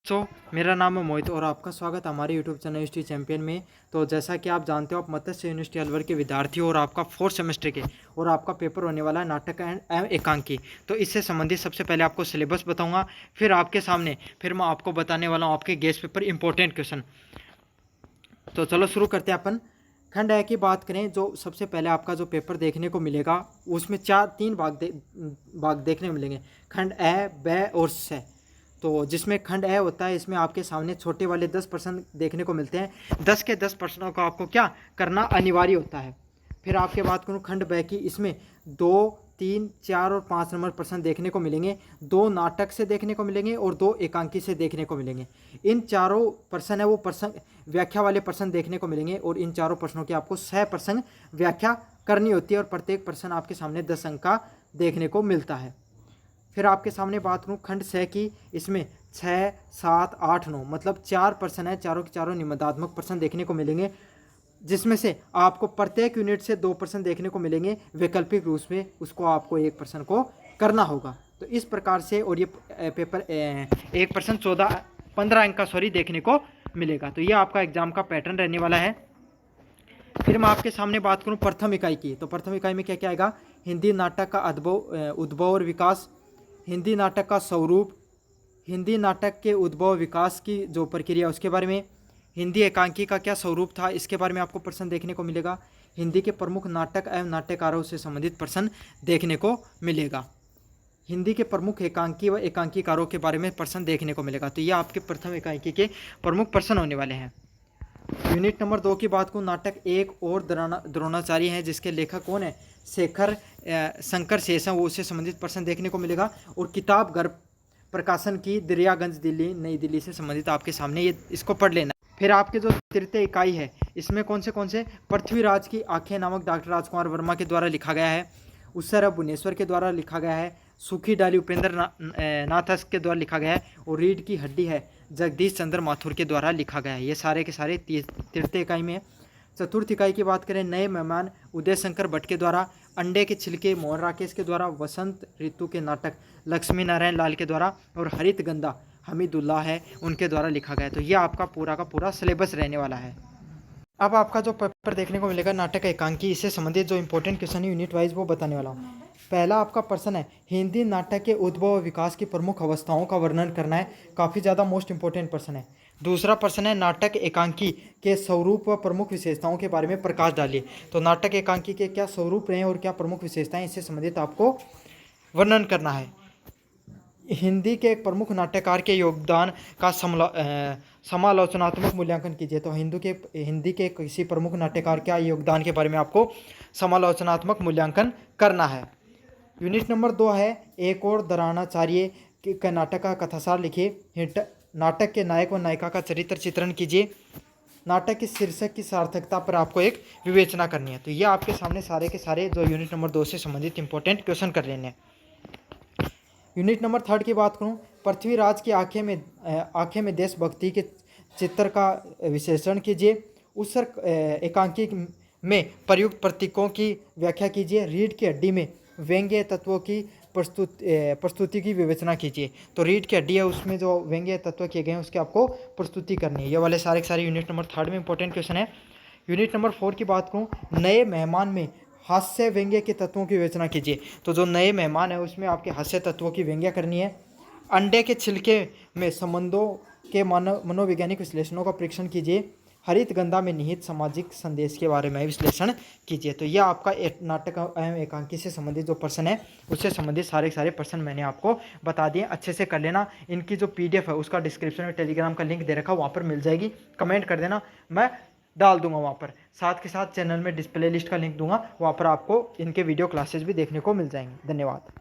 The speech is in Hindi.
मेरा नाम है मोहित और आपका स्वागत है हमारे यूट्यूब चैनल हिस्ट्री चैंपियन में। तो जैसा कि आप जानते हो, आप मत्स्य यूनिवर्सिटी अलवर के विद्यार्थी हो और आपका 4th सेमेस्टर के और आपका पेपर होने वाला है नाटक एवं एकांकी। तो इससे संबंधित सबसे पहले आपको सिलेबस बताऊंगा, फिर आपके सामने मैं आपको बताने वाला हूँ आपके गेस्ट पेपर इंपॉर्टेंट क्वेश्चन। तो चलो शुरू करते हैं अपन। खंड ए की बात करें, जो सबसे पहले आपका जो पेपर देखने को मिलेगा उसमें तीन भाग देखने को मिलेंगे, खंड ए, ब और स। तो जिसमें खंड ए होता है, इसमें आपके सामने छोटे वाले 10 प्रश्न देखने को मिलते हैं। 10 के 10 प्रश्नों को आपको क्या करना अनिवार्य होता है। फिर आपके बात करूँ खंड ब की, इसमें 2, 3, 4 और 5 नंबर प्रश्न देखने को मिलेंगे। 2 नाटक से देखने को मिलेंगे और 2 एकांकी से देखने को मिलेंगे। इन चारों प्रश्न है वो प्रश्न व्याख्या वाले प्रश्न देखने को मिलेंगे और इन चारों प्रश्नों की आपको 6 प्रश्न व्याख्या करनी होती है और प्रत्येक प्रश्न आपके सामने 10 अंक का देखने को मिलता है। फिर आपके सामने बात करूँ खंड स की, इसमें 6, 7, 8, 9 मतलब 4 प्रश्न है, चारों के चारों निबंधात्मक प्रश्न देखने को मिलेंगे, जिसमें से आपको प्रत्येक यूनिट से 2 प्रश्न देखने को मिलेंगे। वैकल्पिक रूप में उसको आपको एक प्रश्न को करना होगा। तो इस प्रकार से, और ये पेपर एक प्रश्न 15 अंक का देखने को मिलेगा। तो ये आपका एग्जाम का पैटर्न रहने वाला है। फिर मैं आपके सामने बात करूं प्रथम इकाई की, तो प्रथम इकाई में क्या क्या आएगा? हिंदी नाटक का उद्भव और विकास, हिंदी नाटक का स्वरूप, हिंदी नाटक के उद्भव विकास की जो प्रक्रिया उसके बारे में, हिंदी एकांकी का क्या स्वरूप था इसके बारे में आपको प्रश्न देखने को मिलेगा, हिंदी के प्रमुख नाटक एवं नाट्यकारों से संबंधित प्रश्न देखने को मिलेगा, हिंदी के प्रमुख एकांकी व एकांकीकारों के बारे में प्रश्न देखने को मिलेगा। तो ये आपके प्रथम एकांकी के प्रमुख प्रश्न होने वाले हैं। यूनिट नंबर 2 की बात करूँ, नाटक 1 और द्रोणाचार्य हैं, जिसके लेखक कौन है? शंकर शेषन, वो उससे संबंधित प्रश्न देखने को मिलेगा। और किताब घर प्रकाशन की, दरियागंज दिल्ली, नई दिल्ली से संबंधित आपके सामने ये इसको पढ़ लेना। फिर आपके जो तृतीय इकाई है, इसमें कौन से पृथ्वीराज की आंखें नामक डॉक्टर राजकुमार वर्मा के द्वारा लिखा गया है, उत्सर्ग भुवनेश्वर के द्वारा लिखा गया है, सूखी डाली उपेंद्र नाथ के द्वारा लिखा गया है, और रीढ़ की हड्डी है जगदीश चंद्र माथुर के द्वारा लिखा गया है। ये सारे के सारे तृतीय इकाई में है। चतुर्थ इकाई की बात करें, नए मेहमान उदय शंकर भट्ट के द्वारा, अंडे के छिलके मोहन राकेश के द्वारा, वसंत ऋतु के नाटक लक्ष्मी नारायण लाल के द्वारा, और हरित गंधा हमीदुल्लाह है उनके द्वारा लिखा गया है। तो ये आपका पूरा का पूरा सिलेबस रहने वाला है। अब आपका जो पेपर देखने को मिलेगा नाटक एकांकी, इससे संबंधित जो इंपॉर्टेंट क्वेश्चन है यूनिट वाइज वो बताने वाला हूँ। पहला आपका प्रश्न है, हिंदी नाटक के उद्भव और विकास की प्रमुख अवस्थाओं का वर्णन करना है। काफ़ी ज़्यादा मोस्ट इंपॉर्टेंट प्रश्न है। दूसरा प्रश्न है, नाटक एकांकी के स्वरूप व प्रमुख विशेषताओं के बारे में प्रकाश डालिए। तो नाटक एकांकी के क्या स्वरूप रहे और क्या प्रमुख विशेषताएं, इससे संबंधित आपको वर्णन करना है। हिंदी के एक प्रमुख नाट्यकार के योगदान का समालोचनात्मक मूल्यांकन कीजिए। तो हिंदी के किसी प्रमुख नाट्यकार के योगदान के बारे में आपको समालोचनात्मक मूल्यांकन करना है। यूनिट नंबर 2 है, एक और द्रोणाचार्य के नाटक का कथासार लिखिए। नाटक के नायक व नायिका का चरित्र चित्रण कीजिए। नाटक के शीर्षक की सार्थकता पर आपको एक विवेचना करनी है। तो ये आपके सामने सारे के सारे जो यूनिट नंबर 2 से संबंधित इंपॉर्टेंट क्वेश्चन कर लेने हैं। यूनिट नंबर 3 की बात करूं, पृथ्वीराज की आंखें में देशभक्ति के चित्र का विश्लेषण कीजिए। उत्सर्ग एकांकी में प्रयुक्त प्रतीकों की व्याख्या कीजिए। रीढ़ की हड्डी में व्यंग्य तत्वों की प्रस्तुति की विवेचना कीजिए। तो रीढ़ की हड्डी है, उसमें जो व्यंग्य तत्व किए गए हैं उसकी आपको प्रस्तुति करनी है। ये वाले सारे के सारे यूनिट नंबर 3 में इंपॉर्टेंट क्वेश्चन है। यूनिट नंबर 4 की बात करूँ, नए मेहमान में हास्य व्यंग्य के तत्वों की विवेचना कीजिए। तो जो नए मेहमान है उसमें आपके हास्य तत्वों की व्यंग्य करनी है। अंडे के छिलके में संबंधों के मनोवैज्ञानिक विश्लेषणों का परीक्षण कीजिए। हरित गंधा में निहित सामाजिक संदेश के बारे में विश्लेषण कीजिए। तो यह आपका नाटक एवं एकांकी से संबंधित जो प्रश्न है उससे संबंधित सारे सारे प्रश्न मैंने आपको बता दिए, अच्छे से कर लेना। इनकी जो PDF है उसका डिस्क्रिप्शन में टेलीग्राम का लिंक दे रखा है, वहाँ पर मिल जाएगी। कमेंट कर देना, मैं डाल दूंगा वहाँ पर। साथ के साथ चैनल में डिस्प्ले लिस्ट का लिंक दूंगा, वहाँ पर आपको इनके वीडियो क्लासेस भी देखने को मिल जाएंगे। धन्यवाद।